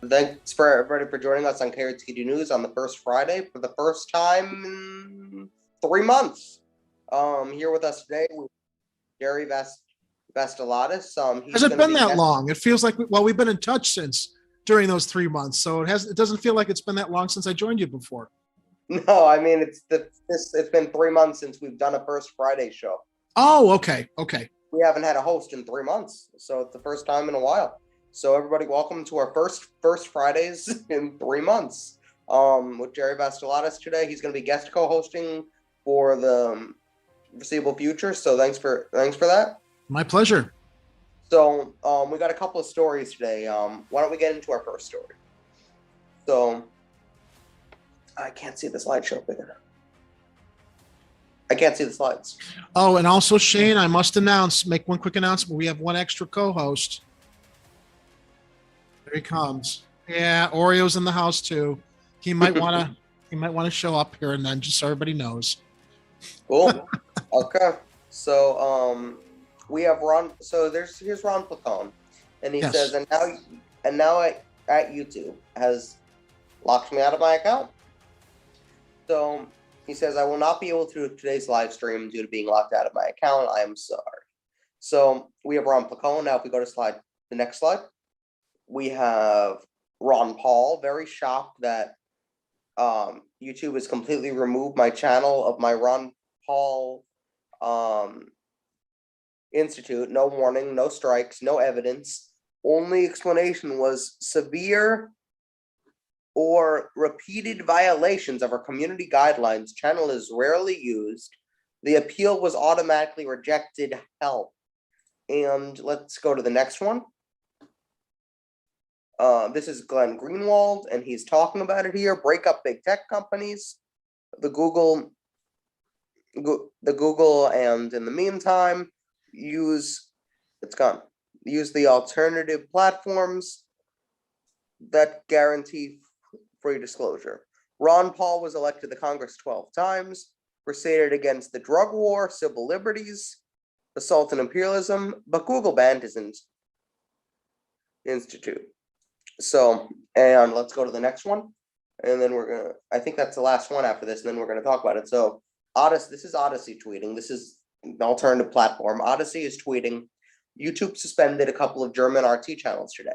Thanks for everybody for joining us on KRTD News on the first Friday for the first time in 3 months. Here with us today, Jerry Vasilatos. Has it been that long? It feels like we've been in touch since during those 3 months, so it doesn't feel like it's been that long since I joined you before. No, I mean it's been 3 months since we've done a First Friday show. Oh, okay. We haven't had a host in 3 months, so it's the first time in a while. So everybody, welcome to our first Fridays in 3 months. With Jerry Vasilatos today. He's going to be guest co-hosting for the foreseeable future. So thanks for that. My pleasure. So we got a couple of stories today. Why don't we get into our first story? So I can't see the slideshow big enough. I can't see the slides. Oh, and also Shane, I must make one quick announcement. We have one extra co-host. There he comes. Yeah, Oreo's in the house too. He might want to show up here and then, just so everybody knows. Cool. Okay. So we have Ron. So here's Ron Placone, and he says, and now at YouTube has locked me out of my account. So he says, I will not be able to do today's live stream due to being locked out of my account. I am sorry. So we have Ron Placone. Now, if we go to the next slide, we have Ron Paul, very shocked that YouTube has completely removed my channel of my Ron Paul Institute. No warning, no strikes, no evidence. Only explanation was severe or repeated violations of our community guidelines. Channel is rarely used. The appeal was automatically rejected. Help. And let's go to the next one. This is Glenn Greenwald, and he's talking about it here. Break up big tech companies, the Google, and in the meantime, use the alternative platforms that guarantee free disclosure. Ron Paul was elected to Congress 12 times, crusaded against the drug war, civil liberties, assault and imperialism, but Google banned his institute. So, and let's go to the next one. And then I think that's the last one after this, and then we're going to talk about it. So, this is Odyssey tweeting. This is an alternative platform. Odyssey is tweeting, YouTube suspended a couple of German RT channels today.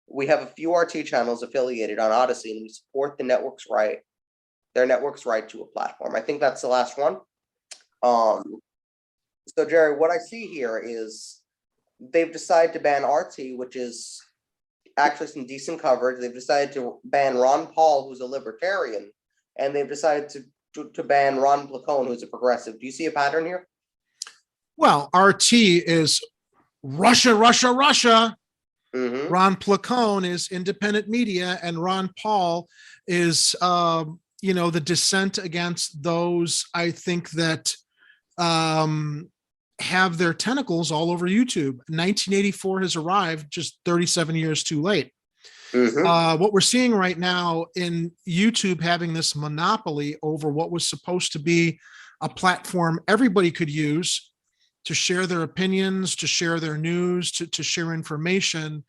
We have a few RT channels affiliated on Odyssey, and we support their network's right to a platform. I think that's the last one. So, Jerry, what I see here is they've decided to ban RT, which is actually some decent coverage. They've decided to ban Ron Paul, who's a libertarian, and they've decided to ban Ron Placone, who's a progressive. Do you see a pattern here? Well, RT is Russia. Mm-hmm. Ron Placone is independent media, and Ron Paul is, the dissent against those, I think, that have their tentacles all over YouTube. 1984 has arrived just 37 years too late. Mm-hmm. What we're seeing right now in YouTube having this monopoly over what was supposed to be a platform everybody could use to share their opinions, to share their news, to share information,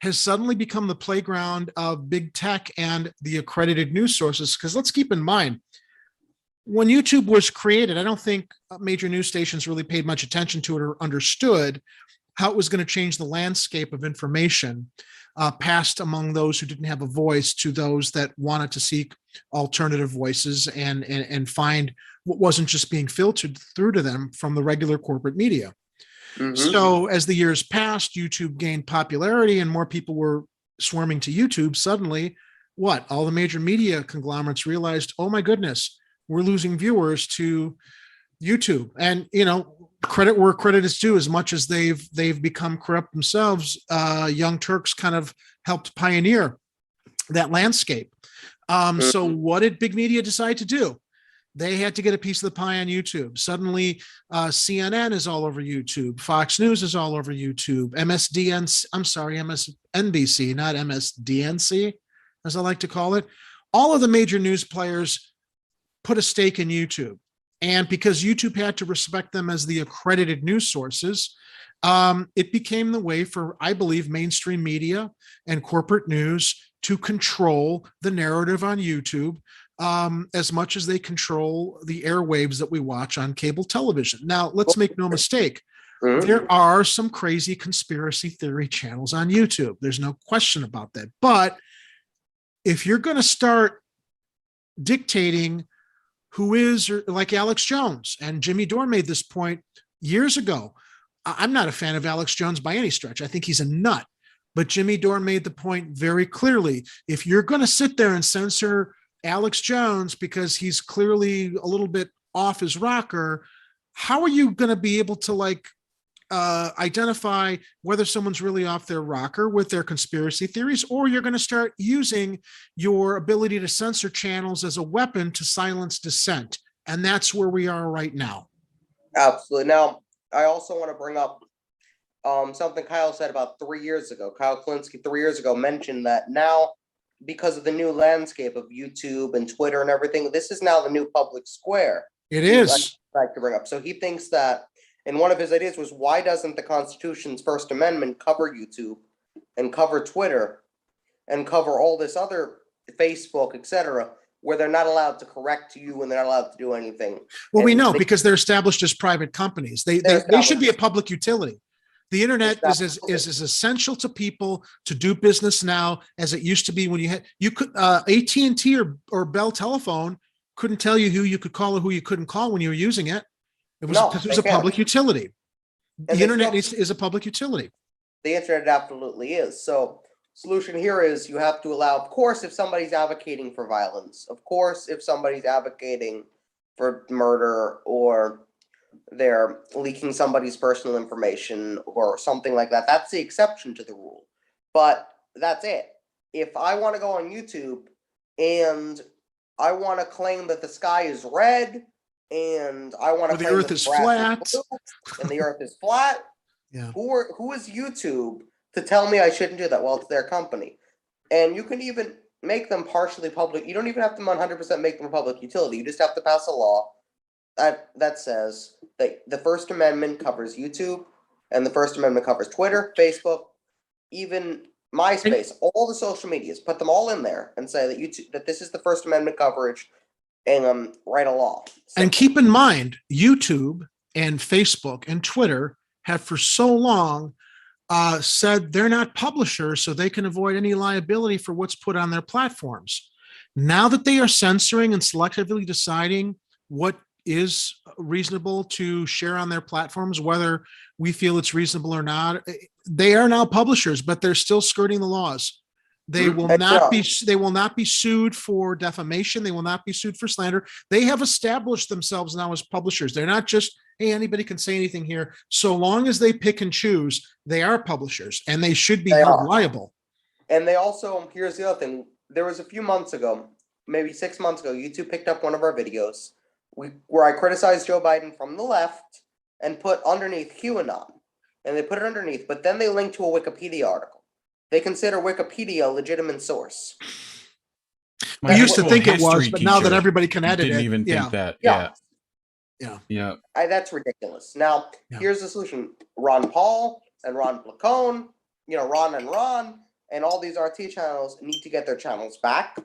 has suddenly become the playground of big tech and the accredited news sources. Because let's keep in mind, when YouTube was created, I don't think major news stations really paid much attention to it or understood how it was going to change the landscape of information passed among those who didn't have a voice to those that wanted to seek alternative voices and find what wasn't just being filtered through to them from the regular corporate media. Mm-hmm. So as the years passed, YouTube gained popularity and more people were swarming to YouTube. Suddenly, all the major media conglomerates realized, oh my goodness, we're losing viewers to YouTube. And, credit where credit is due, as much as they've become corrupt themselves. Young Turks kind of helped pioneer that landscape. So what did big media decide to do? They had to get a piece of the pie on YouTube. Suddenly, CNN is all over YouTube. Fox News is all over YouTube. MSNBC, not MSDNC, as I like to call it. All of the major news players put a stake in YouTube. And because YouTube had to respect them as the accredited news sources, it became the way for, I believe, mainstream media and corporate news to control the narrative on YouTube as much as they control the airwaves that we watch on cable television. Now, let's make no mistake. There are some crazy conspiracy theory channels on YouTube. There's no question about that. But if you're going to start dictating who is, or like Alex Jones, and Jimmy Dore made this point years ago. I'm not a fan of Alex Jones by any stretch. I think he's a nut. But Jimmy Dore made the point very clearly. If you're going to sit there and censor Alex Jones because he's clearly a little bit off his rocker, how are you going to be able to identify whether someone's really off their rocker with their conspiracy theories, or you're going to start using your ability to censor channels as a weapon to silence dissent? And that's where we are right now. Absolutely. Now, I also want to bring up something Kyle said about 3 years ago. Kyle Klinsky 3 years ago mentioned that now, because of the new landscape of YouTube and Twitter and everything, this is now the new public square. It is. I'd like to bring up. So he thinks that, and one of his ideas was, why doesn't the Constitution's First Amendment cover YouTube and cover Twitter and cover all this other Facebook, etc., where they're not allowed to correct you and they're not allowed to do anything? Well, we know because they're established as private companies. They should be a public utility. The internet is as essential to people to do business now as it used to be when you could AT&T or Bell Telephone couldn't tell you who you could call or who you couldn't call when you were using it. It was because it was a public utility. The internet is a public utility. The internet absolutely is. So solution here is you have to allow, of course, if somebody's advocating for violence, of course, if somebody's advocating for murder, or they're leaking somebody's personal information or something like that, that's the exception to the rule. But that's it. If I want to go on YouTube and I want to claim that the sky is red and I want to claim the earth is flat and the earth is flat, yeah, who is YouTube to tell me I shouldn't do that? Well, it's their company. And you can even make them partially public. You don't even have to 100% make them a public utility. You just have to pass a law that says that the First Amendment covers YouTube, and the First Amendment covers Twitter, Facebook, even MySpace, all the social medias. Put them all in there and say that this is the First Amendment coverage, and write a law. And keep in mind, YouTube and Facebook and Twitter have for so long said they're not publishers, so they can avoid any liability for what's put on their platforms. Now that they are censoring and selectively deciding what is reasonable to share on their platforms, whether we feel it's reasonable or not, they are now publishers, but they're still skirting the laws. They will not be sued for defamation. They will not be sued for slander. They have established themselves now as publishers. They're not just, hey, anybody can say anything here. So long as they pick and choose, they are publishers, and they should be held liable. And they also, here's the other thing. There was a few months ago, maybe 6 months ago, YouTube picked up one of our videos where I criticized Joe Biden from the left and put underneath QAnon. And they put it underneath, but then they linked to a Wikipedia article. They consider Wikipedia a legitimate source. I used to think it was, but now that everybody can edit it. Didn't even think that. Yeah. That's ridiculous. Now, here's the solution. Ron Paul and Ron Placone, Ron and all these RT channels need to get their channels back.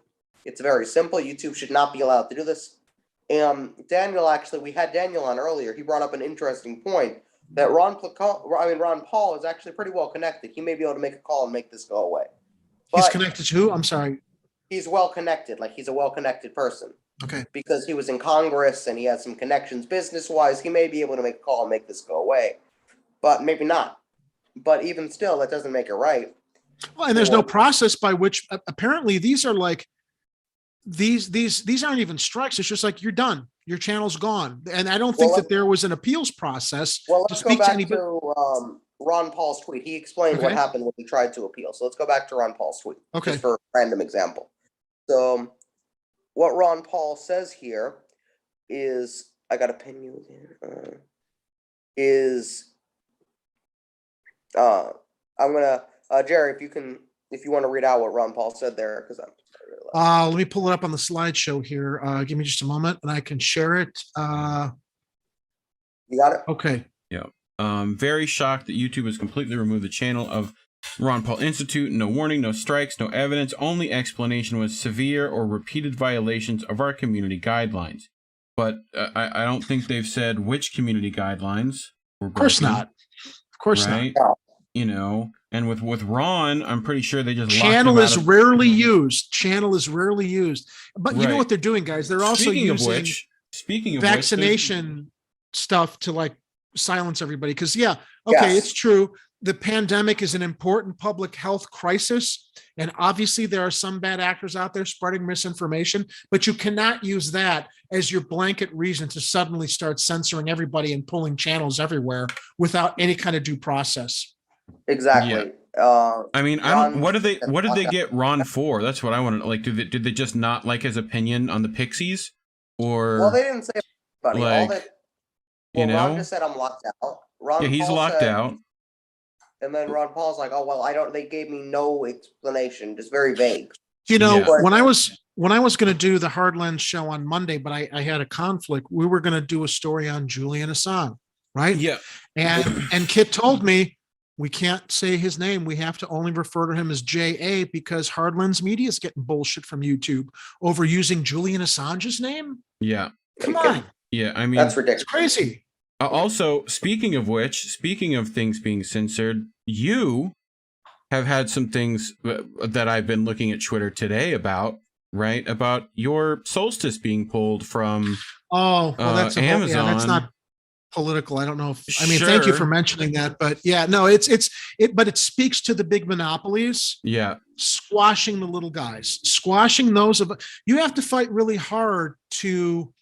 It's very simple. YouTube should not be allowed to do this. Daniel, actually, we had Daniel on earlier. He brought up an interesting point that Ron Paul is actually pretty well connected. He may be able to make a call and make this go away. He's connected to who? I'm sorry. He's well connected. Like, he's a well-connected person. Okay. Because he was in Congress and he has some connections business-wise. He may be able to make a call and make this go away. But maybe not. But even still, that doesn't make it right. Well, and there's no process by which, apparently, these are like, these aren't even strikes. It's just like, you're done. Your channel's gone. And I don't think that there was an appeals process to speak to anybody. To Ron Paul's tweet. He explained what happened when he tried to appeal. So let's go back to Ron Paul's tweet. Okay. Just for a random example. So what Ron Paul says here is, I got to pin you again, I'm going to, Jerry, if you can if you want to read out what Ron Paul said there, because let me pull it up on the slideshow here. Give me just a moment and I can share it. You got it? Okay. Yeah. Very shocked that YouTube has completely removed the channel of Ron Paul Institute. No warning, no strikes, no evidence. Only explanation was severe or repeated violations of our community guidelines. But I don't think they've said which community guidelines were broken. Of course not. Of course right? not. You know, and with Ron, I'm pretty sure they just channel is rarely used. Channel is rarely used. But you know what they're doing, guys? They're also using vaccination stuff to like silence everybody. Because it's true. The pandemic is an important public health crisis. And obviously there are some bad actors out there spreading misinformation, but you cannot use that as your blanket reason to suddenly start censoring everybody and pulling channels everywhere without any kind of due process. Exactly. Yeah. I mean, what did they get Ron for? That's what I want to like. Did they just not like his opinion on the Pixies, or? Well, they didn't say anybody. Like, Ron just said I'm locked out. He's locked out. And then Ron Paul's like, "Oh well, I don't." They gave me no explanation, just very vague. You know, when I was going to do the Hardlands show on Monday, but I had a conflict. We were going to do a story on Julian Assange, right? Yeah. And Kit told me we can't say his name. We have to only refer to him as J.A. because Hardlands Media is getting bullshit from YouTube over using Julian Assange's name. Yeah. Come on. Yeah, I mean, that's ridiculous. It's crazy. Also, speaking of things being censored, you have had some things that I've been looking at Twitter today about, right? About your Solstice being pulled from that's Amazon. That's not political. I don't know if, thank you for mentioning that, but but it speaks to the big monopolies. Yeah. Squashing the little guys, squashing those you have to fight really hard to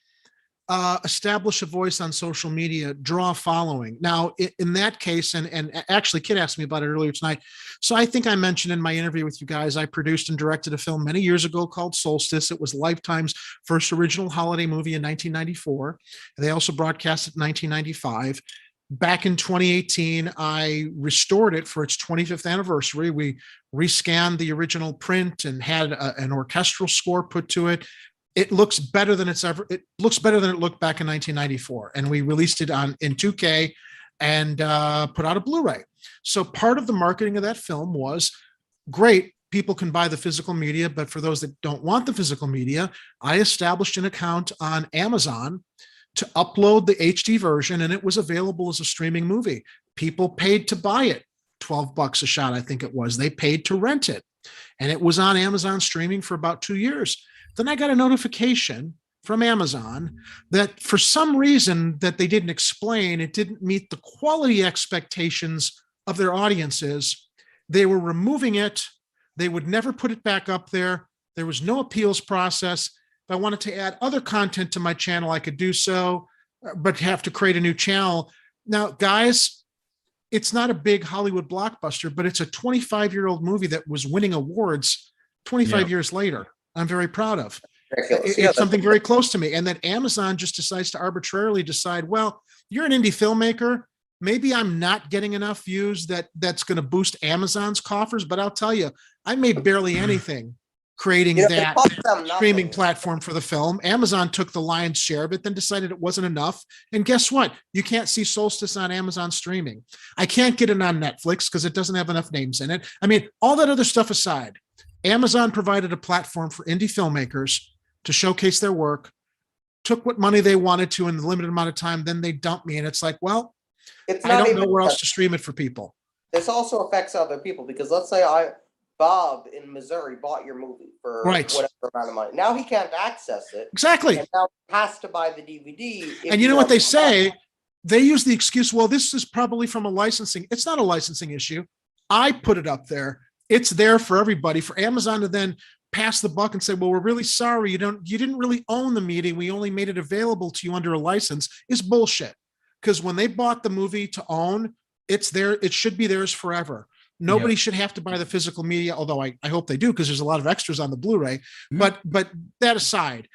establish a voice on social media, draw a following. Now, in that case, and actually, Kit asked me about it earlier tonight. So I think I mentioned in my interview with you guys, I produced and directed a film many years ago called Solstice. It was Lifetime's first original holiday movie in 1994. And they also broadcast it in 1995. Back in 2018, I restored it for its 25th anniversary. We rescanned the original print and had an orchestral score put to it. It looks better than it looked back in 1994. And we released it in 2K and put out a Blu-ray. So part of the marketing of that film was great. People can buy the physical media, but for those that don't want the physical media, I established an account on Amazon to upload the HD version, and it was available as a streaming movie. People paid to buy it, $12 a shot, I think it was. They paid to rent it, and it was on Amazon streaming for about 2 years. Then I got a notification from Amazon that for some reason that they didn't explain, it didn't meet the quality expectations of their audiences. They were removing it. They would never put it back up there. There was no appeals process. If I wanted to add other content to my channel, I could do so, but have to create a new channel. Now, guys, it's not a big Hollywood blockbuster, but it's a 25-year-old movie that was winning awards 25 years later. I'm very proud of. It's something very close to me. And then Amazon just decides to arbitrarily decide, well, you're an indie filmmaker. Maybe I'm not getting enough views that's going to boost Amazon's coffers. But I'll tell you, I made barely anything creating that streaming platform for the film. Amazon took the lion's share of it, then decided it wasn't enough. And guess what? You can't see Solstice on Amazon streaming. I can't get it on Netflix because it doesn't have enough names in it. I mean, all that other stuff aside, Amazon provided a platform for indie filmmakers to showcase their work, took what money they wanted to in the limited amount of time, then they dumped me. And it's like, well, I don't know where else to stream it for people. This also affects other people because let's say Bob in Missouri bought your movie for whatever amount of money. Now he can't access it. Exactly. And now he has to buy the DVD. And you know what they say? They use the excuse, well, this is probably from a licensing. It's not a licensing issue. I put it up there. It's there for everybody. For Amazon to then pass the buck and say, well, we're really sorry. You didn't really own the media. We only made it available to you under a license is bullshit. Because when they bought the movie to own, it's there. It should be theirs forever. Nobody should have to buy the physical media, although I hope they do because there's a lot of extras on the Blu-ray. But that aside,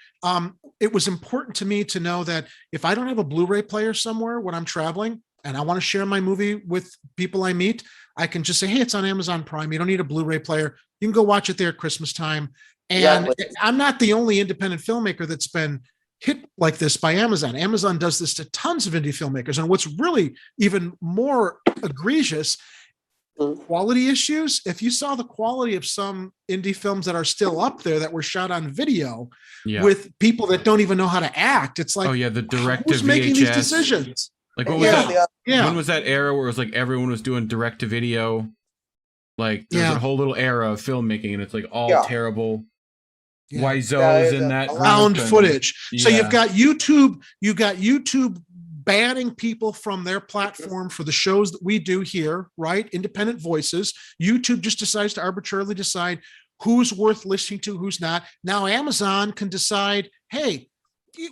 it was important to me to know that if I don't have a Blu-ray player somewhere when I'm traveling, and I want to share my movie with people I meet, I can just say, hey, it's on Amazon Prime. You don't need a Blu-ray player. You can go watch it there at Christmas time. And I'm not the only independent filmmaker that's been hit like this by Amazon. Amazon does this to tons of indie filmmakers. And what's really even more egregious, quality issues. If you saw the quality of some indie films that are still up there that were shot on video with people that don't even know how to act, it's like, the direct who's to making these VHS decisions? Like what was that? When was that era where it was like everyone was doing direct to video? Like there's a whole little era of filmmaking, and it's like all terrible. Wiseau's in that found footage. So you've got YouTube banning people from their platform for the shows that we do here, right? Independent voices. YouTube just decides to arbitrarily decide who's worth listening to, who's not. Now Amazon can decide, hey,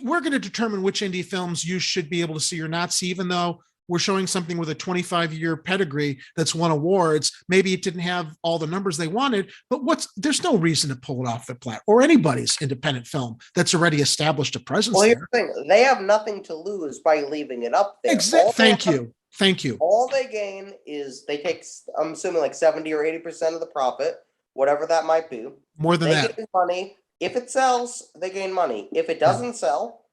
we're going to determine which indie films you should be able to see or not see, even though we're showing something with a 25-year pedigree that's won awards. Maybe it didn't have all the numbers they wanted, but there's no reason to pull it off the platform or anybody's independent film that's already established a presence. Well, here's the thing. They have nothing to lose by leaving it up there. Thank you. All they gain is they take, I'm assuming, like 70 or 80% of the profit, whatever that might be. More than that. They get money. If it sells, they gain money. If it doesn't sell,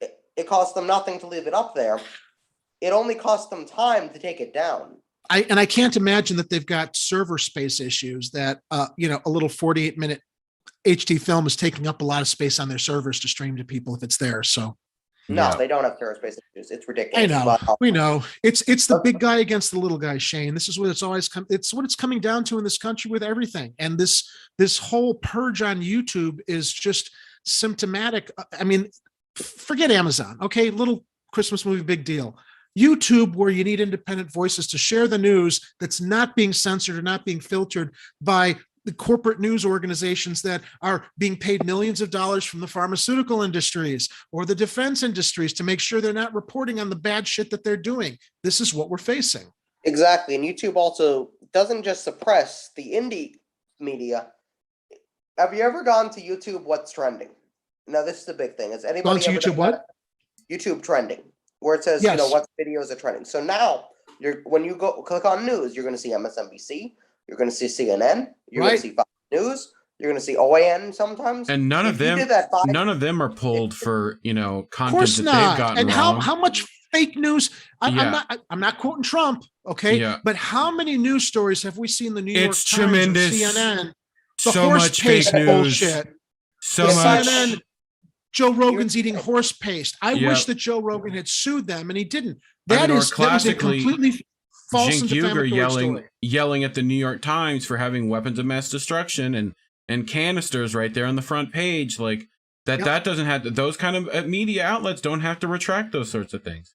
it costs them nothing to leave it up there. It only costs them time to take it down. I can't imagine that they've got server space issues that, a little 48-minute HD film is taking up a lot of space on their servers to stream to people if it's there. So. No, they don't have server space issues. It's ridiculous. I know. We know. It's the big guy against the little guy, Shane. This is what it's always it's what it's coming down to in this country with everything. And this whole purge on YouTube is just symptomatic. I mean, forget Amazon. Okay, little Christmas movie, big deal. YouTube, where you need independent voices to share the news that's not being censored or not being filtered by the corporate news organizations that are being paid millions of dollars from the pharmaceutical industries or the defense industries to make sure they're not reporting on the bad shit that they're doing. This is what we're facing. Exactly. And YouTube also doesn't just suppress the indie media. Have you ever gone to YouTube What's Trending? Now, this is the big thing. Has anybody gone to YouTube what? YouTube Trending, where it says, what videos are trending. So now, when you go click on news, you're going to see MSNBC, you're going to see CNN, you're going to see Fox News, you're going to see OAN sometimes. And none of them are pulled for, content that they've gotten and wrong. how much fake news? I'm not quoting Trump, okay? Yeah. But how many news stories have we seen the New York Times tremendous. Or CNN? So much fake news. Bullshit. So much. CNN, Joe Rogan's eating horse paste. I wish that Joe Rogan had sued them, and he didn't. That was a completely false and defamatory story. Yelling at the New York Times for having weapons of mass destruction and canisters right there on the front page. Like that doesn't have those kind of media outlets don't have to retract those sorts of things.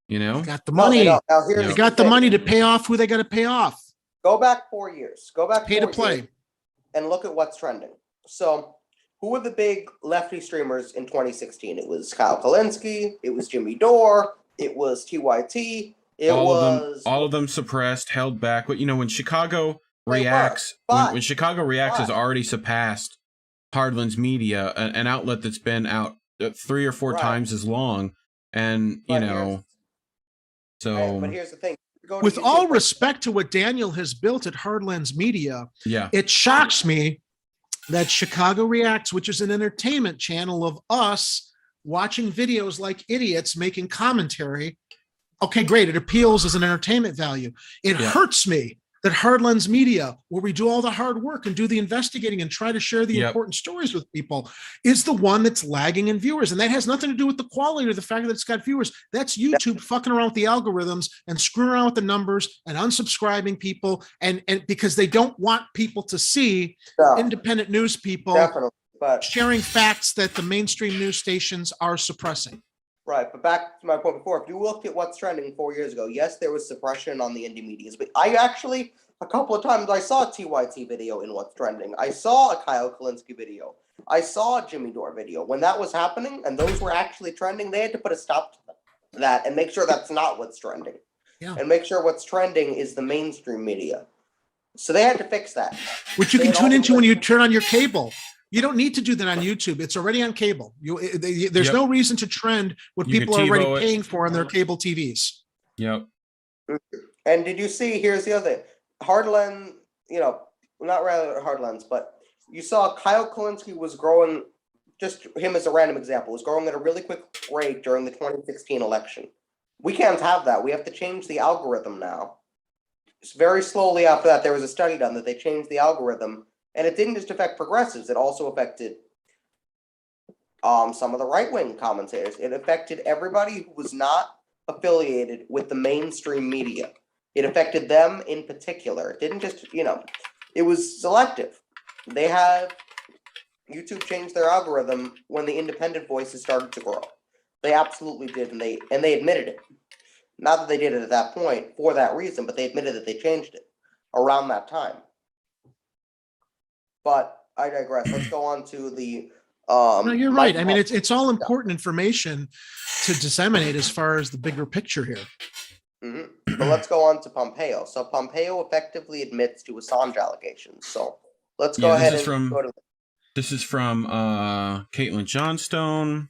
They got the money. They got the money to pay off who they got to pay off. Go back 4 years. Go back pay to play, and look at what's trending. So, who were the big lefty streamers in 2016? It was Kyle Kalinske. It was Jimmy Dore. It was TYT. All of them suppressed, held back. But when Chicago Reacts, when Chicago Reacts has already surpassed Hardlands Media, an outlet that's been out 3 or 4 times as long, and but here's the thing. With all respect to what Daniel has built at Hardlands Media, it shocks me that Chicago Reacts, which is an entertainment channel of us watching videos like idiots making commentary. Okay, great. It appeals as an entertainment value. It hurts me that Hardlands Media, where we do all the hard work and do the investigating and try to share the important stories with people, is the one that's lagging in viewers. And that has nothing to do with the quality or the fact that it's got viewers. That's YouTube fucking around with the algorithms and screwing around with the numbers and unsubscribing people. And because they don't want people to see independent news people sharing facts that the mainstream news stations are suppressing. Right, but back to my point before, if you looked at what's trending 4 years ago, yes, there was suppression on the indie medias, but I actually, a couple of times, I saw a TYT video in what's trending. I saw a Kyle Kalinske video. I saw a Jimmy Dore video. When that was happening, and those were actually trending, they had to put a stop to that and make sure that's not what's trending. Yeah. And make sure what's trending is the mainstream media. So they had to fix that. Which you can tune into when you turn on your cable. You don't need to do that on YouTube. It's already on cable. There's no reason to trend what people are already paying for on their cable TVs. Yep. And did you see, here's the other thing, Hardlens, not rather Hardlens, but you saw Kyle Kalinske was growing, just him as a random example, was growing at a really quick rate during the 2016 election. We can't have that. We have to change the algorithm now. Very slowly after that, there was a study done that they changed the algorithm, and it didn't just affect progressives, it also affected some of the right-wing commentators. It affected everybody who was not affiliated with the mainstream media. It affected them in particular. It didn't just, it was selective. YouTube changed their algorithm when the independent voices started to grow. They absolutely did, and they admitted it. Not that they did it at that point for that reason, but they admitted that they changed it around that time. But I digress. Let's go on to the no, you're right. I mean, it's all important information to disseminate as far as the bigger picture here. Mm-hmm. But let's go on to Pompeo. So Pompeo effectively admits to Assange allegations. So let's go ahead and go to. This is from Caitlin Johnstone,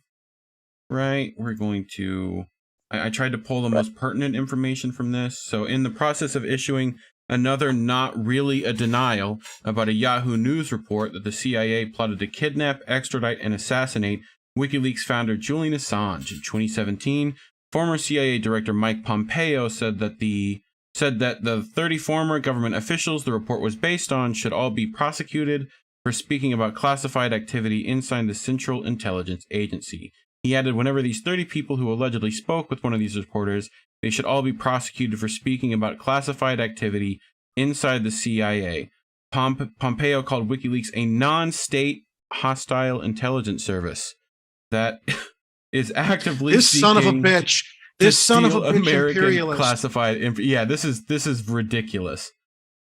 right? We're going to. I tried to pull the most pertinent information from this. So in the process of issuing another not really a denial about a Yahoo News report that the CIA plotted to kidnap, extradite, and assassinate WikiLeaks founder Julian Assange in 2017, former CIA Director Mike Pompeo said that the 30 former government officials the report was based on should all be prosecuted for speaking about classified activity inside the Central Intelligence Agency. He added, whenever these 30 people who allegedly spoke with one of these reporters, they should all be prosecuted for speaking about classified activity inside the CIA. Pompeo called WikiLeaks a non-state hostile intelligence service that is actively this son of a bitch. This son of a bitch American imperialist. Classified. This is ridiculous.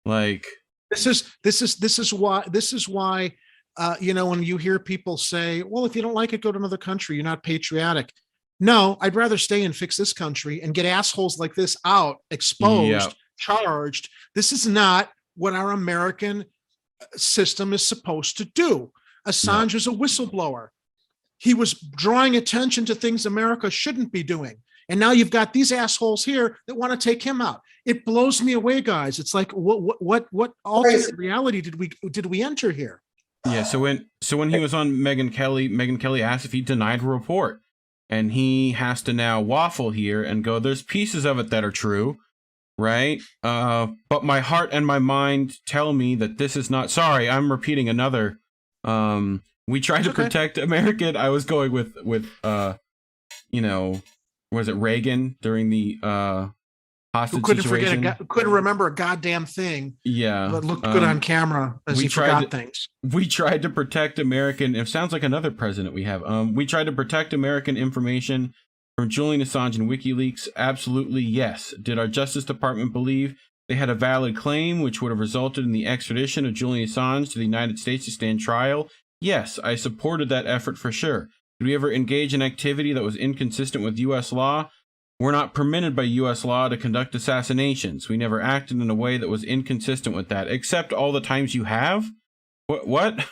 Like this is why. When you hear people say, well, if you don't like it, go to another country, you're not patriotic. No, I'd rather stay and fix this country and get assholes like this out, exposed, charged. This is not what our American system is supposed to do. Assange is a whistleblower. He was drawing attention to things America shouldn't be doing. And now you've got these assholes here that want to take him out. It blows me away, guys. It's like, what alternate reality did we enter here? Yeah, so when he was on Megyn Kelly asked if he denied a report, and he has to now waffle here and go, there's pieces of it that are true, right? But my heart and my mind tell me that this is not. Sorry, I'm repeating another. We tried to protect American. I was going with was it Reagan during the hostage situation? Couldn't remember a goddamn thing. Yeah, but looked good on camera as he forgot things. We tried to protect American. It sounds like another president we have. We tried to protect American information from Julian Assange and WikiLeaks. Absolutely, yes. Did our Justice Department believe they had a valid claim which would have resulted in the extradition of Julian Assange to the United States to stand trial? Yes, I supported that effort for sure. Did we ever engage in activity that was inconsistent with U.S. law? We're not permitted by U.S. law to conduct assassinations. We never acted in a way that was inconsistent with that, except all the times you have. What?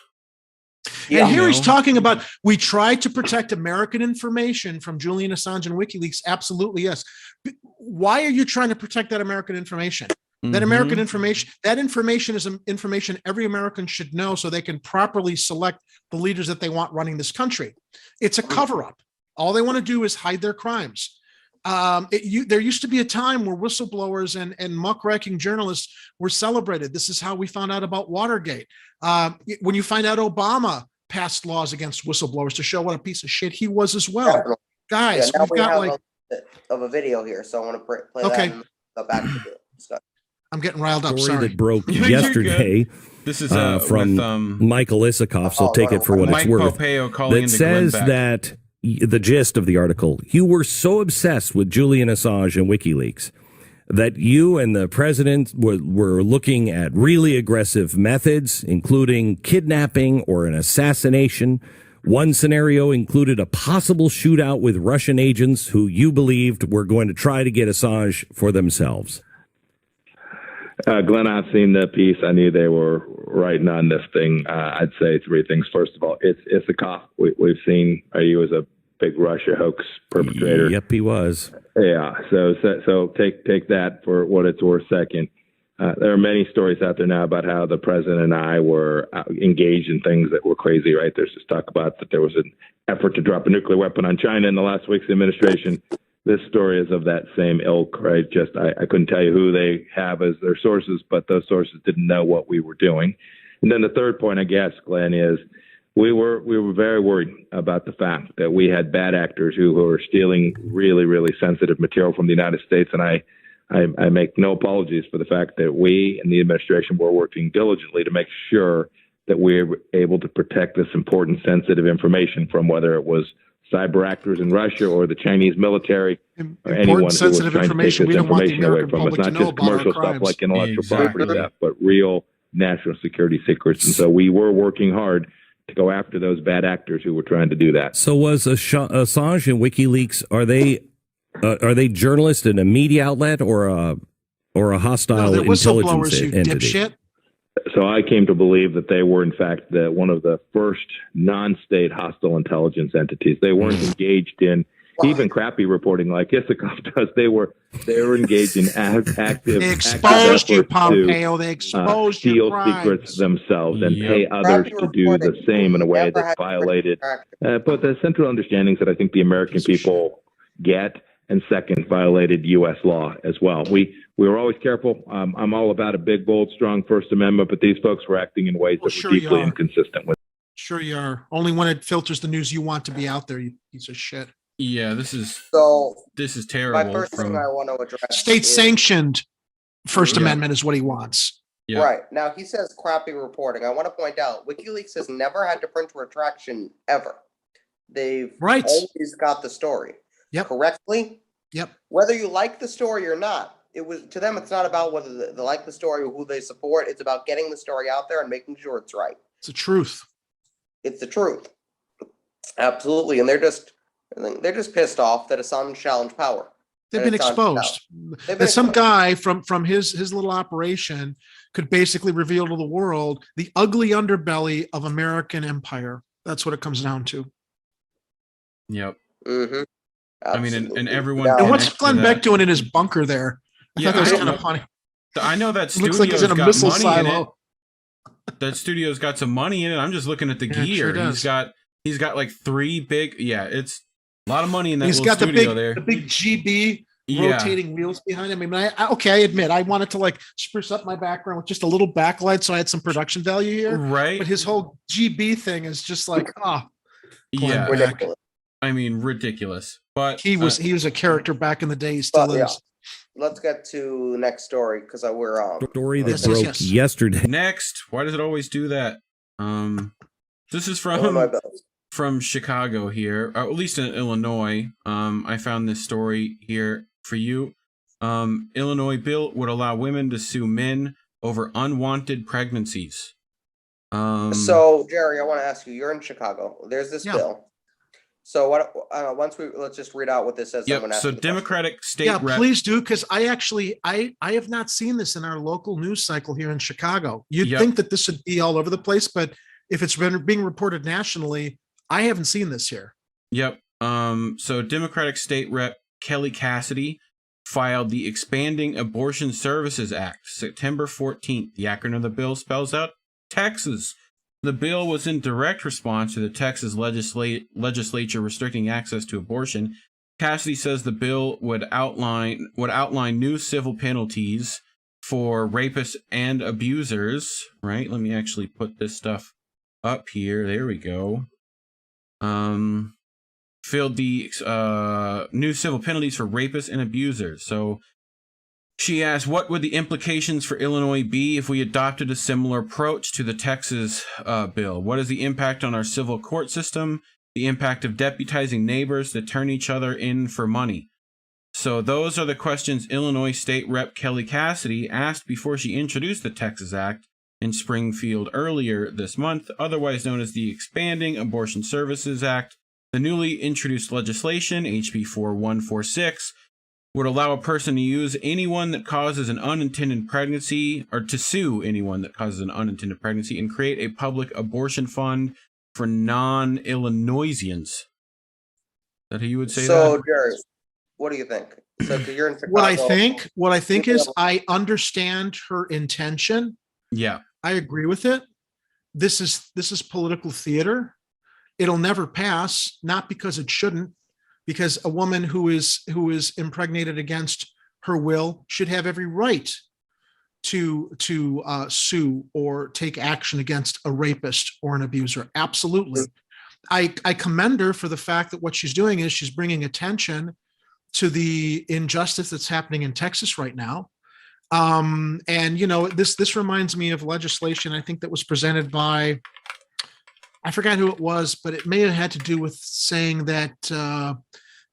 Yeah, and here he's talking about, we tried to protect American information from Julian Assange and WikiLeaks. Absolutely, yes. Why are you trying to protect that American information? That American information, that information is information every American should know so they can properly select the leaders that they want running this country. It's a cover-up. All they want to do is hide their crimes. There used to be a time where whistleblowers and muckraking journalists were celebrated. This is how we found out about Watergate. When you find out Obama passed laws against whistleblowers to show what a piece of shit he was as well. Guys, we've got a video here, so I want to play that and go back to the discussion. I'm getting riled up. Story Sorry. that broke yesterday. This is from Michael Isikoff, so take it for what it's worth. Pompeo calling that says that the gist of the article, you were so obsessed with Julian Assange and WikiLeaks that you and the president were looking at really aggressive methods, including kidnapping or an assassination. One scenario included a possible shootout with Russian agents who you believed were going to try to get Assange for themselves. Glenn, I've seen the piece. I knew they were writing on this thing. I'd say three things. First of all, it's Isikoff. We've seen you as a big Russia hoax perpetrator. Yep, he was. Yeah. So take that for what it's worth. Second, there are many stories out there now about how the president and I were engaged in things that were crazy, right? There's this talk about that there was an effort to drop a nuclear weapon on China in the last week's administration. This story is of that same ilk, right? Just I couldn't tell you who they have as their sources, but those sources didn't know what we were doing. And then the third point, I guess, Glenn, is we were very worried about the fact that we had bad actors who were stealing really, really sensitive material from the United States. And I make no apologies for the fact that we and the administration were working diligently to make sure that we were able to protect this important sensitive information from whether it was cyber actors in Russia or the Chinese military or anyone who was trying to take this information away from us. Not just commercial stuff like intellectual property theft, but real national security secrets. And so we were working hard to go after those bad actors who were trying to do that. So was Assange and WikiLeaks, are they journalists in a media outlet or a hostile intelligence entity? Dipshit. So I came to believe that they were, in fact, one of the first non-state hostile intelligence entities. They weren't engaged in even crappy reporting like Isikoff does. They were engaged in active. They exposed you, Pompeo. They exposed steal your crimes. secrets themselves and pay others to do the same in a way that violated. But the central understandings that I think the American people get, and second, violated U.S. law as well. We were always careful. I'm all about a big, bold, strong First Amendment, but these folks were acting in ways that were deeply inconsistent with. Sure you are. Only when it filters the news you want to be out there, you piece of shit. Yeah, this is terrible. My first thing I want to address, state-sanctioned First Amendment is what he wants. Yeah. Right. Now, he says crappy reporting. I want to point out, WikiLeaks has never had to print a retraction ever. They've always got the story correctly. Yep. Whether you like the story or not, to them, it's not about whether they like the story or who they support. It's about getting the story out there and making sure it's right. It's the truth. It's the truth. Absolutely. And they're just pissed off that Assange challenged power. They've been exposed. That some guy from his little operation could basically reveal to the world the ugly underbelly of American empire. That's what it comes down to. Yep. Mm-hmm. I mean, and everyone. And what's Glenn Beck doing in his bunker there? I thought that was kind of funny. I know that studio's looks like he's in a missile silo. That studio's got some money in it. I'm just looking at the gear. Sure he's got like 3 big. Yeah, it's a lot of money in that little studio there. The big GB rotating wheels behind him. I mean, I admit I wanted to like spruce up my background with just a little backlight, so I had some production value here. Right. But his whole GB thing is just like, yeah, ridiculous. I mean, ridiculous. But he was a character back in the day. He still is. Yeah. Let's get to the next story because we're on. Story that broke yesterday. Next, why does it always do that? This is from Chicago here, or at least in Illinois. I found this story here for you. Illinois bill would allow women to sue men over unwanted pregnancies. So, Jerry, I want to ask you. You're in Chicago. There's this bill. So let's just read out what this says. Yep. So Democratic state rep. Please do, because I have not seen this in our local news cycle here in Chicago. You'd think that this would be all over the place, but if it's being reported nationally, I haven't seen this here. Yep. So Democratic state rep Kelly Cassidy filed the Expanding Abortion Services Act September 14th. The acronym of the bill spells out Texas. The bill was in direct response to the Texas legislature restricting access to abortion. Cassidy says the bill would outline new civil penalties for rapists and abusers. Right? Let me actually put this stuff up here. There we go. Filled the new civil penalties for rapists and abusers. So she asked, what would the implications for Illinois be if we adopted a similar approach to the Texas bill? What is the impact on our civil court system? The impact of deputizing neighbors that turn each other in for money? So those are the questions Illinois State Rep Kelly Cassidy asked before she introduced the Texas Act in Springfield earlier this month, otherwise known as the Expanding Abortion Services Act. The newly introduced legislation, HB 4146, would allow a person to use anyone that causes an unintended pregnancy, or to sue anyone that causes an unintended pregnancy, and create a public abortion fund for non-Illinoisians. that he would say So, that. Jerry, what do you think? So, because you're in Chicago. What I think is I understand her intention. Yeah. I agree with it. This is political theater. It'll never pass, not because it shouldn't, because a woman who is impregnated against her will should have every right to sue or take action against a rapist or an abuser. Absolutely. I commend her for the fact that what she's doing is she's bringing attention to the injustice that's happening in Texas right now. And this reminds me of legislation I think that was presented by, I forgot who it was, but it may have had to do with saying that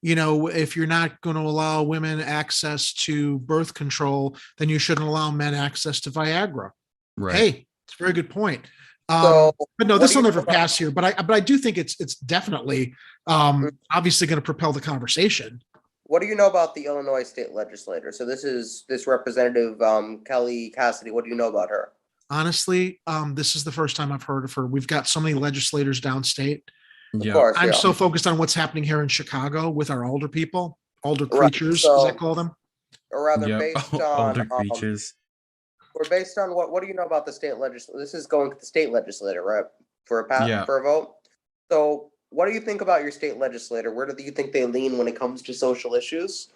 if you're not going to allow women access to birth control, then you shouldn't allow men access to Viagra. Right. Hey, it's a very good point. So, but no, this will never pass here. But I do think it's definitely obviously going to propel the conversation. What do you know about the Illinois state legislator? So this representative Kelly Cassidy. What do you know about her? Honestly, this is the first time I've heard of her. We've got so many legislators downstate. Of course, I'm so focused on what's happening here in Chicago with our older people, older creatures, as I call them. Or rather, based on older creatures. We're based on what do you know about the state legislature? This is going to the state legislator, right? For a vote. So, what do you think about your state legislator? Where do you think they lean when it comes to social issues,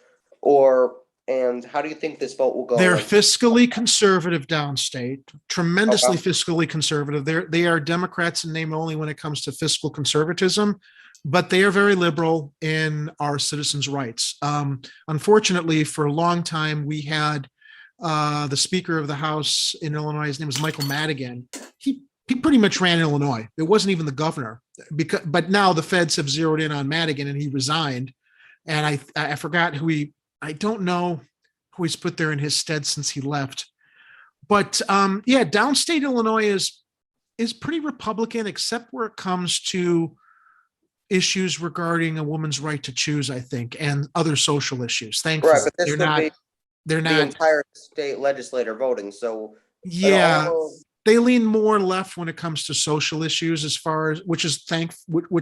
and how do you think this vote will go? They're fiscally conservative downstate, tremendously fiscally conservative. They are Democrats in name only when it comes to fiscal conservatism, but they are very liberal in our citizens' rights. Unfortunately, for a long time, we had the Speaker of the House in Illinois. His name was Michael Madigan. He pretty much ran Illinois. It wasn't even the governor, but now the feds have zeroed in on Madigan, and he resigned. And I forgot I don't know who he's put there in his stead since he left. But downstate Illinois is pretty Republican, except where it comes to issues regarding a woman's right to choose, I think, and other social issues. Thankfully, right, but this they're not the entire state legislator voting. So they lean more left when it comes to social issues, as far as which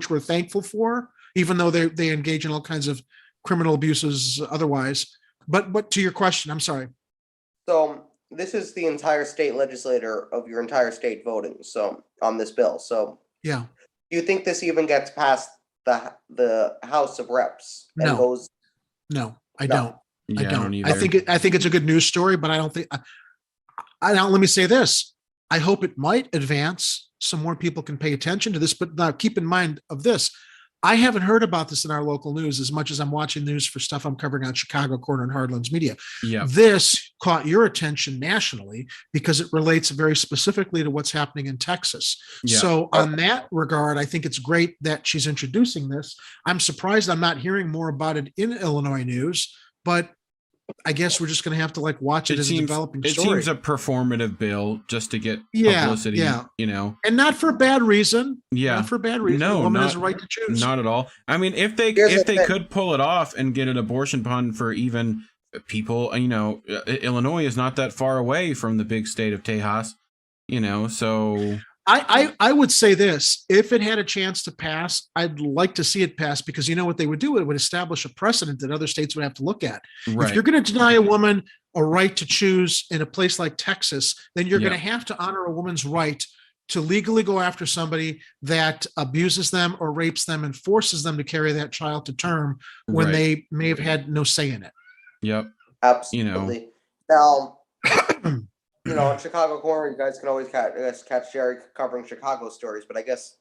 we're thankful for, even though they engage in all kinds of criminal abuses otherwise. But to your question, I'm sorry. So this is the entire state legislator of your entire state voting. So on this bill. So yeah, do you think this even gets past the House of Reps? And goes? No, I don't. Yeah, I don't. either. I think it's a good news story, but I don't think. Let me say this. I hope it might advance. Some more people can pay attention to this. But now keep in mind of this. I haven't heard about this in our local news as much as I'm watching news for stuff I'm covering on Chicago Corner and Hardlands Media. Yeah. This caught your attention nationally because it relates very specifically to what's happening in Texas. Yeah. So on that regard, I think it's great that she's introducing this. I'm surprised I'm not hearing more about it in Illinois news, but I guess we're just going to have to watch it as a developing story. It seems a performative bill just to get publicity, and not for a bad reason. Yeah, not for a bad reason. No, the woman has a right to choose. Not at all. I mean, if they could pull it off and get an abortion ban for even people, Illinois is not that far away from the big state of Tejas, so. I would say this, if it had a chance to pass, I'd like to see it pass, because you know what they would do? It would establish a precedent that other states would have to look at. Right. If you're going to deny a woman a right to choose in a place like Texas, then you're going to have to honor a woman's right to legally go after somebody that abuses them or rapes them and forces them to carry that child to term when they may have had no say in it. Yep. Absolutely. Now, in Chicago Corner, you guys can always catch Jerry covering Chicago stories, but I guess,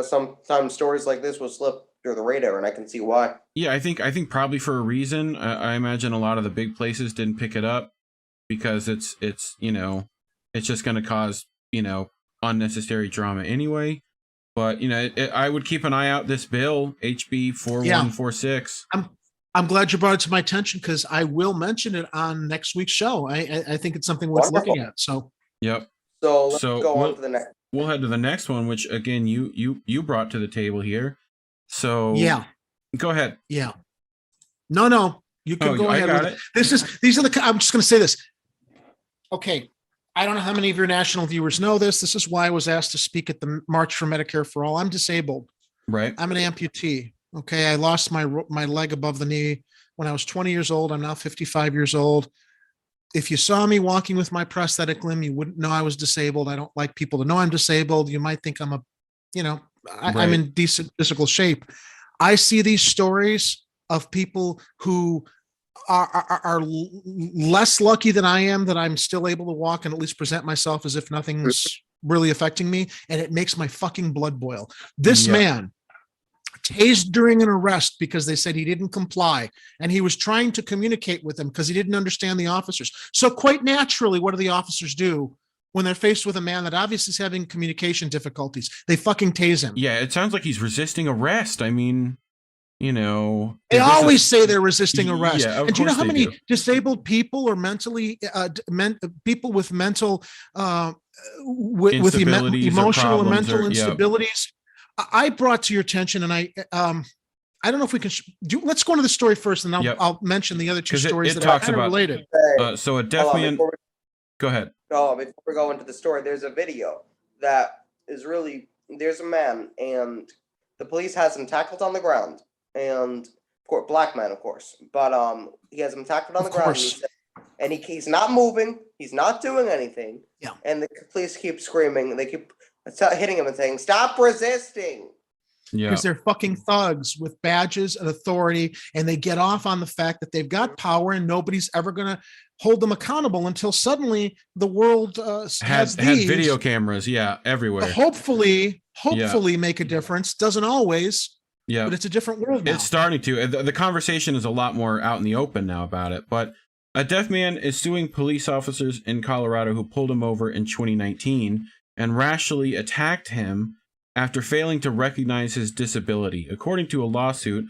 sometimes stories like this will slip through the radar, and I can see why. Yeah, I think probably for a reason. I imagine a lot of the big places didn't pick it up because it's just going to cause, unnecessary drama anyway. But, I would keep an eye out this bill, HB 4146. I'm glad you brought it to my attention, because I will mention it on next week's show. I think it's something worth looking at. So, yep. So let's go on to the next. We'll head to the next one, which again you brought to the table here. So go ahead. Yeah. No, you can go ahead. I got it. I'm just going to say this. Okay. I don't know how many of your national viewers know this. This is why I was asked to speak at the March for Medicare for All. I'm disabled. Right. I'm an amputee. Okay. I lost my leg above the knee when I was 20 years old. I'm now 55 years old. If you saw me walking with my prosthetic limb, you wouldn't know I was disabled. I don't like people to know I'm disabled. You might think I'm I'm in decent physical shape. I see these stories of people who are less lucky than I am, that I'm still able to walk and at least present myself as if nothing's really affecting me. And it makes my fucking blood boil. This man tased during an arrest because they said he didn't comply, and he was trying to communicate with them because he didn't understand the officers. So quite naturally, what do the officers do when they're faced with a man that obviously is having communication difficulties? They fucking tase him. Yeah, it sounds like he's resisting arrest. I mean, they always say they're resisting arrest. Yeah, and do you know how many disabled people or mentally people with mental with emotional and mental instabilities I brought to your attention? And I don't know if we can let's go into the story first, and I'll mention the other two stories that are kind of related. So a deaf man. Go ahead. Before we go into the story, there's a video that is there's a man, and the police has him tackled on the ground, and black man, of course, but he has him tackled on the ground, and he's not moving, he's not doing anything, and the police keep screaming, they keep hitting him and saying, "Stop resisting." Because they're fucking thugs with badges and authority, and they get off on the fact that they've got power and nobody's ever going to hold them accountable until suddenly the world has video cameras, everywhere. Hopefully make a difference. Doesn't always, but it's a different world now. It's starting to. The conversation is a lot more out in the open now about it. But a deaf man is suing police officers in Colorado who pulled him over in 2019 and rashly attacked him after failing to recognize his disability. According to a lawsuit,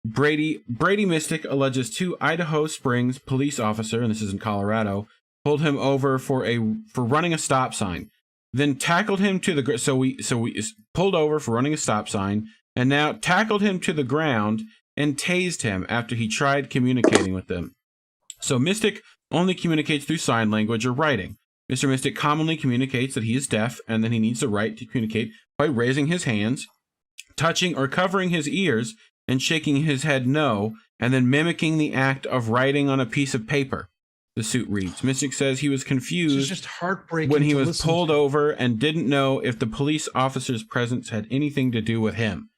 Brady Mystic alleges 2 Idaho Springs police officer, and this is in Colorado, pulled him over for running a stop sign, then tackled him to the so we pulled over for running a stop sign, and now tackled him to the ground and tased him after he tried communicating with them. So Mystic only communicates through sign language or writing. Mr. Mystic commonly communicates that he is deaf and that he needs the right to communicate by raising his hands, touching or covering his ears, and shaking his head no, and then mimicking the act of writing on a piece of paper. The suit reads. Mystic says he was confused just heartbreaking when he was pulled over and didn't know if the police officer's presence had anything to do with him.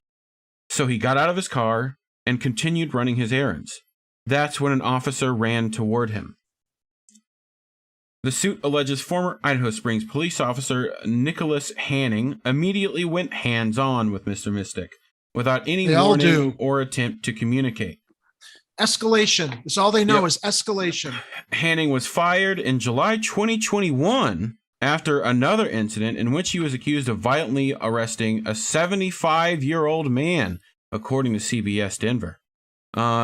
So he got out of his car and continued running his errands. That's when an officer ran toward him. The suit alleges former Idaho Springs police officer Nicholas Hanning immediately went hands-on with Mr. Mystic without any warning or attempt to communicate. Escalation. That's all they know is escalation. Hanning was fired in July 2021 after another incident in which he was accused of violently arresting a 75-year-old man, according to CBS Denver.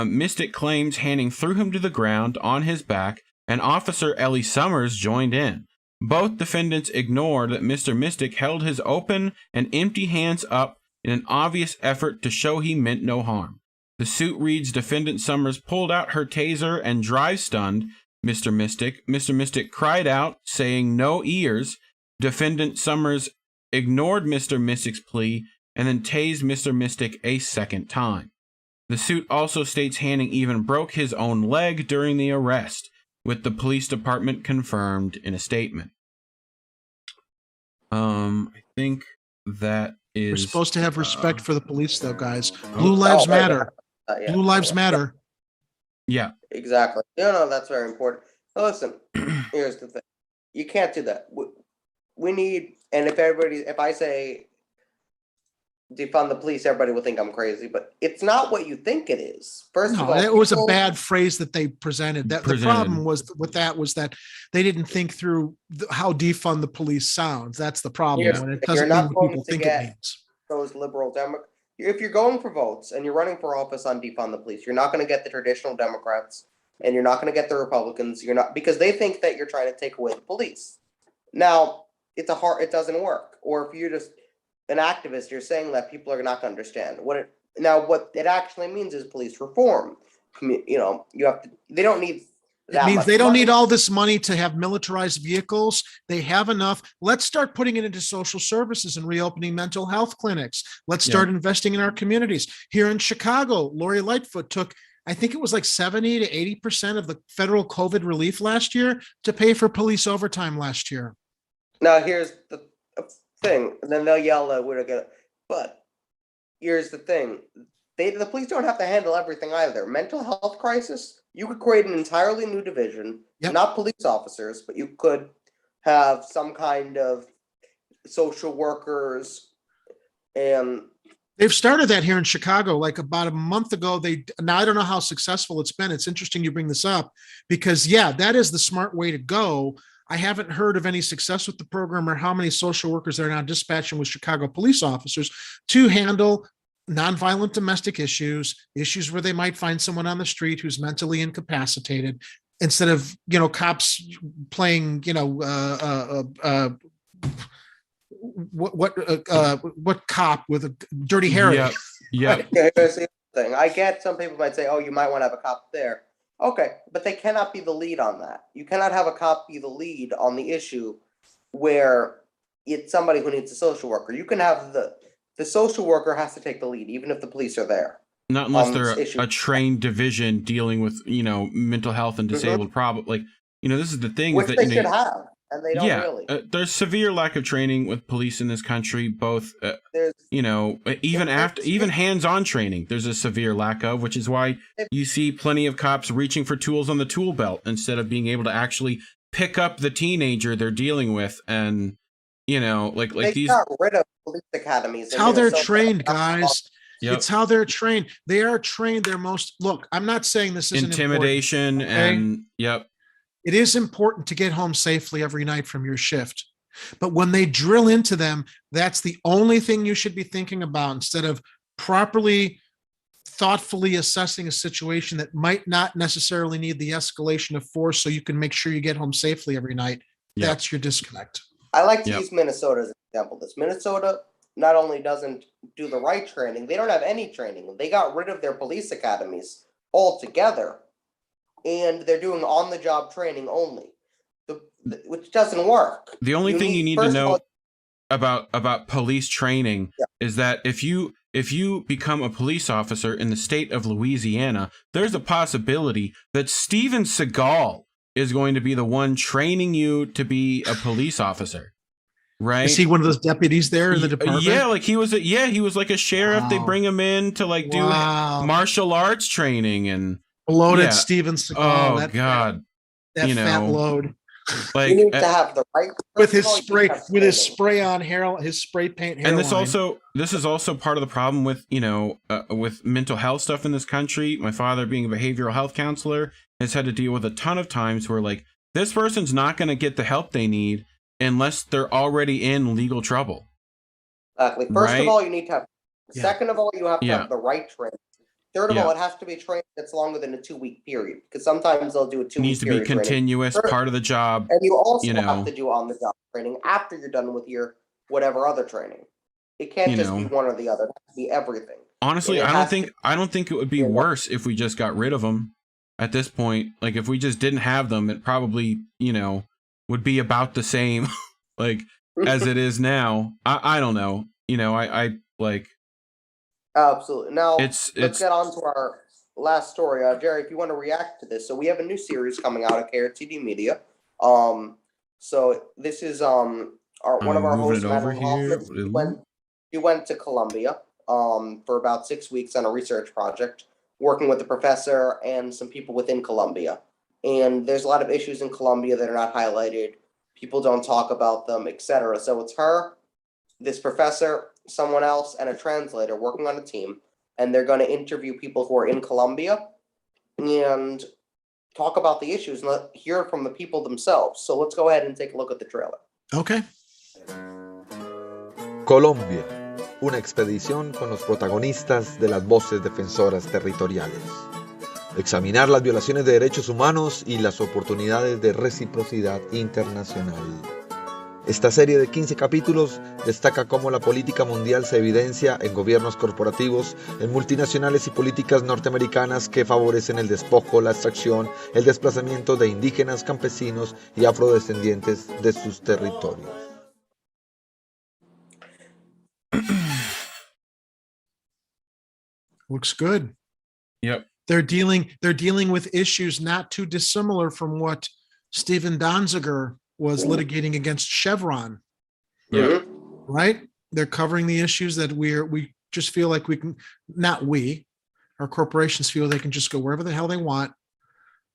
Mystic claims Hanning threw him to the ground on his back, and Officer Ellie Summers joined in. Both defendants ignored that Mr. Mystic held his open and empty hands up in an obvious effort to show he meant no harm. The suit reads, Defendant Summers pulled out her taser and dry-stunned Mr. Mystic. Mr. Mystic cried out, saying no ears. Defendant Summers ignored Mr. Mystic's plea and then tased Mr. Mystic a second time. The suit also states Hanning even broke his own leg during the arrest, with the police department confirmed in a statement. I think that is... We're supposed to have respect for the police, though, guys. Blue lives matter. Blue lives matter. Yeah. Exactly. No, that's very important. Now, listen, here's the thing. You can't do that. We need, and if I say defund the police, everybody will think I'm crazy, but it's not what you think it is. First of all, it was a bad phrase that they presented. The problem was that they didn't think through how defund the police sounds. That's the problem. And it doesn't mean what people think it means. Those liberal Democrats, if you're going for votes and you're running for office on defund the police, you're not going to get the traditional Democrats and you're not going to get the Republicans. You're not, because they think that you're trying to take away the police. Now, it doesn't work. Or if you're just an activist, you're saying that people are not going to understand what it actually means is police reform. They don't need It means they don't need all this money to have militarized vehicles. They have enough. Let's start putting it into social services and reopening mental health clinics. Let's start investing in our communities. Here in Chicago, Lori Lightfoot took, I think it was like 70 to 80% of the federal COVID relief last year to pay for police overtime last year. Now, here's the thing, and then they'll yell at we're gonna, but here's the thing. The police don't have to handle everything either. Mental health crisis, you could create an entirely new division, not police officers, but you could have some kind of social workers. And they've started that here in Chicago, like about a month ago. Now I don't know how successful it's been. It's interesting you bring this up because that is the smart way to go. I haven't heard of any success with the program or how many social workers they're now dispatching with Chicago police officers to handle nonviolent domestic issues where they might find someone on the street who's mentally incapacitated, instead of, cops playing, what cop with a Dirty Harry. Yeah. Here's the thing. I get some people might say, oh, you might want to have a cop there. Okay, but they cannot be the lead on that. You cannot have a cop be the lead on the issue where it's somebody who needs a social worker. You can have the social worker has to take the lead, even if the police are there. Not unless they're a trained division dealing with, mental health and disabled problems. Like, this is the thing. Which that, they should have, and they don't really. There's severe lack of training with police in this country, both, even hands-on training, there's a severe lack of, which is why you see plenty of cops reaching for tools on the tool belt instead of being able to actually pick up the teenager they're dealing with and, they these. got rid of police academies. It's how they're trained, guys. Yep. It's how they're trained. They are trained. Look, I'm not saying this isn't intimidation important, and it is important to get home safely every night from your shift. But when they drill into them, that's the only thing you should be thinking about instead of properly, thoughtfully assessing a situation that might not necessarily need the escalation of force so you can make sure you get home safely every night. Yep. That's your disconnect. I like to use Minnesota as an example. Minnesota not only doesn't do the right training, they don't have any training. They got rid of their police academies altogether, and they're doing on-the-job training only, which doesn't work. The only thing you need to know about police training is that if you become a police officer in the state of Louisiana, there's a possibility that Steven Seagal is going to be the one training you to be a police officer. Right? Is he one of those deputies there in the department? Yeah, like he was like a sheriff. Wow. They bring him in to do martial arts training and bloated Steven Seagal. Oh God, that fat load. Like you need to have the right with his spray on hair, his spray paint hairline. And this is also part of the problem with with mental health stuff in this country. My father, being a behavioral health counselor, has had to deal with a ton of times where this person's not going to get the help they need unless they're already in legal trouble. Exactly. First of all, you need to have. Second of all, you have to have the right training. Third of all, it has to be a training that's longer than a 2-week period, because sometimes they'll do a 2-week period. Needs to be continuous, part of the job. And you also have to do on-the-job training after you're done with your whatever other training. It can't just be one or the other. It has to be everything. Honestly, I don't think it would be worse if we just got rid of them at this point. Like, if we just didn't have them, it probably, would be about the same as it is now. I don't know. I Absolutely. Now, let's get on to our last story. Jerry, if you want to react to this. So we have a new series coming out at KRTD Media. So this is one of our hosts, Madeline Hoffman. He went to Columbia for about 6 weeks on a research project, working with the professor and some people within Columbia. And there's a lot of issues in Columbia that are not highlighted. People don't talk about them, etc. So it's her, this professor, someone else, and a translator working on a team, and they're going to interview people who are in Colombia and talk about the issues and hear from the people themselves. So let's go ahead and take a look at the trailer. Okay. Colombia, una expedición con los protagonistas de las voces defensoras territoriales. Examinar las violaciones de derechos humanos y las oportunidades de reciprocidad internacional. Esta serie de 15 capítulos destaca cómo la política mundial se evidencia en gobiernos corporativos, en multinacionales y políticas norteamericanas que favorecen el despojo, la extracción, el desplazamiento de indígenas, campesinos y afrodescendientes de sus territorios. Looks good. Yep. They're dealing with issues not too dissimilar from what Stephen Donziger was litigating against Chevron. Yeah. Right? They're covering the issues that we just feel like we can, our corporations feel they can just go wherever the hell they want,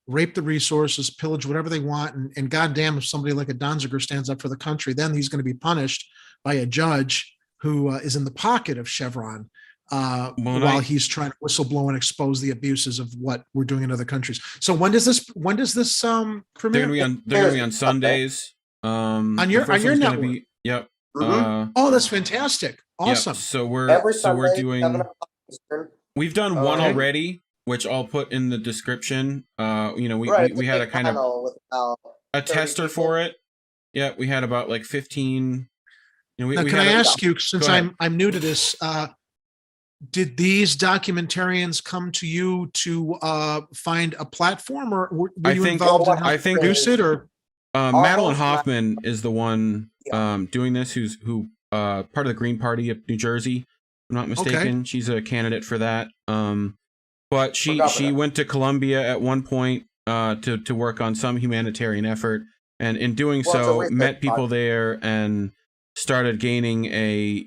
rape the resources, pillage whatever they want. And goddamn, if somebody like a Donziger stands up for the country, then he's going to be punished by a judge who is in the pocket of Chevron while he's trying to whistleblow and expose the abuses of what we're doing in other countries. So when does this premiere? They're gonna be on Sundays. On your network. Yep. Oh, that's fantastic. Awesome. Yep. So we're doing. 7 o'clock Eastern. We've done one already, which I'll put in the description. We had a kind of a tester for it. Yeah, we had about like 15. Now, can I ask you, since I'm new to this, did these documentarians come to you to find a platform, or were you involved in how to produce it? Or Madeline Hoffman is the one doing this, who part of the Green Party of New Jersey, if I'm not mistaken. Okay. She's a candidate for that. But she went to Colombia at one point to work on some humanitarian effort, and in doing so met people there and started gaining a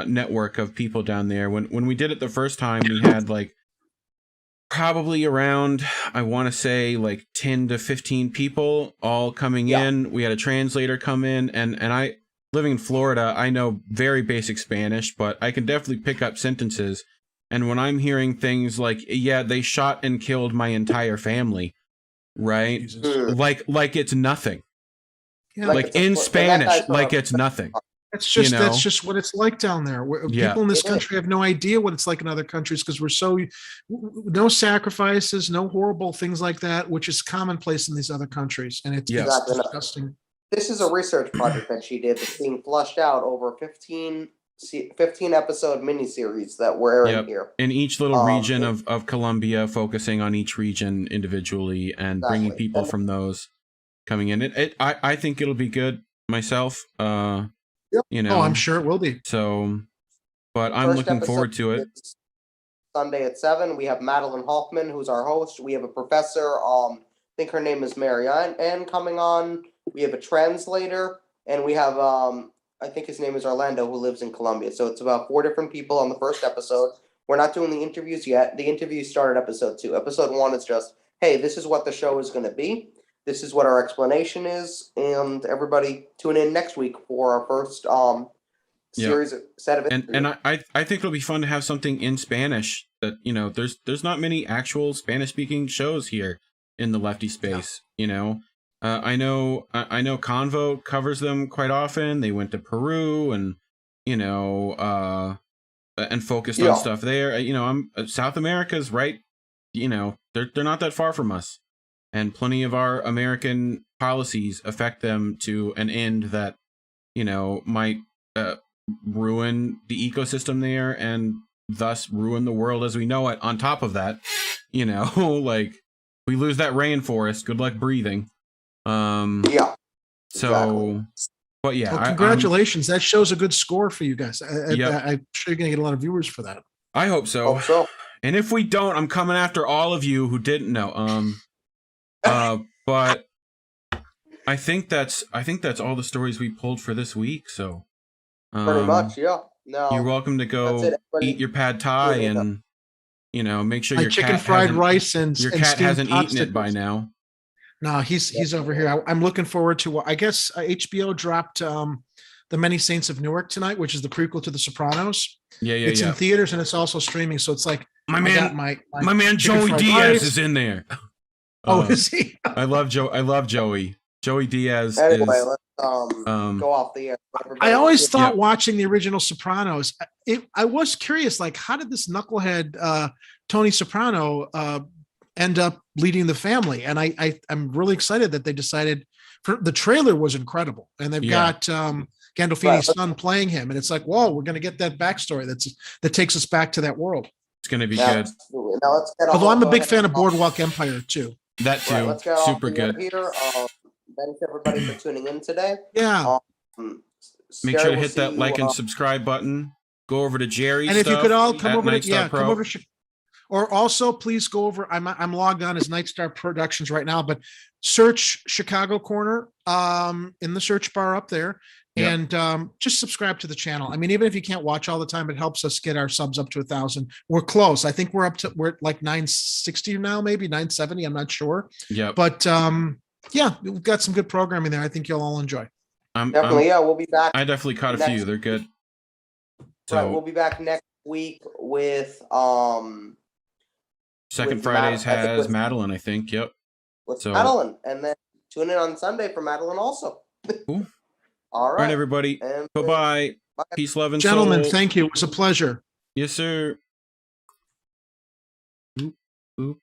network of people down there. When we did it the first time, we had like probably around, I want to say, like 10 to 15 people all coming in. We had a translator come in, and I, living in Florida, I know very basic Spanish, but I can definitely pick up sentences. And when I'm hearing things like, yeah, they shot and killed my entire family, right? Like it's nothing. Yeah, like in Spanish, like it's nothing. That's just what it's like down there. People in this country have no idea what it's like in other countries because we're so no sacrifices, no horrible things like that, which is commonplace in these other countries, and it's disgusting. This is a research project that she did that's being flushed out over 15 episode miniseries that we're in here in each little region of Colombia, focusing on each region individually and bringing people from those coming in. I think it'll be good myself. I'm sure it will be. So, but I'm looking forward to it. Sunday at 7. We have Madeline Hoffman, who's our host. We have a professor. I think her name is Marianne, coming on. We have a translator, and we have I think his name is Orlando, who lives in Colombia. So it's about 4 different people on the first episode. We're not doing the interviews yet. The interviews started episode 2. Episode 1 is just, hey, this is what the show is going to be. This is what our explanation is, and everybody tune in next week for our first series set of interviews. And I think it'll be fun to have something in Spanish. That there's not many actual Spanish speaking shows here in the lefty space. I know Convo covers them quite often. They went to Peru and and focused on stuff there. South America's right. They're not that far from us. And plenty of our American policies affect them to an end that, might ruin the ecosystem there and thus ruin the world as we know it. On top of that, like we lose that rainforest. Good luck breathing. So, exactly. But yeah. Well, congratulations. That shows a good score for you guys. I'm sure you're going to get a lot of viewers for that. I hope so. And if we don't, I'm coming after all of you who didn't know. But I think that's all the stories we pulled for this week. So pretty much, yeah. No, you're welcome to go eat your pad thai and make sure your chicken fried rice and your cat hasn't eaten it by now. No, he's over here. I'm looking forward to. I guess HBO dropped The Many Saints of Newark tonight, which is the prequel to The Sopranos. It's in theaters and it's also streaming. So it's like my man Joey Diaz is in there. Is he? I love Joey. Joey Diaz. Anyway, let's go off the air. I always thought watching the original Sopranos, I was curious, like, how did this knucklehead Tony Soprano end up leading the family? And I'm really excited that they decided the trailer was incredible, and they've got Gandolfini's son playing him, and it's like, whoa, we're going to get that backstory that takes us back to that world. It's going to be good. Now let's get Although I'm a big fan of Boardwalk Empire too. That too. Let's get super good. Here. Thanks everybody for tuning in today. Yeah. Make sure to hit that like and subscribe button. Go over to Jerry's and if you could all come over to come over to, or also please go over. I'm logged on as Nightstar Productions right now, but search Chicago Corner in the search bar up there, and just subscribe to the channel. I mean, even if you can't watch all the time, it helps us get our subs up to 1,000. We're close. I think we're at like 960 now, maybe 970. I'm not sure. Yeah. But we've got some good programming there. I think you'll all enjoy. Definitely, we'll be back. I definitely caught a few. They're good. So we'll be back next week with Second Fridays has Madeline, I think. Yep. With Madeline, and then tune in on Sunday for Madeline also. Cool. All right, everybody. Bye-bye. Peace, love, and gentlemen, soul. thank you. It was a pleasure. Yes, sir. Oop.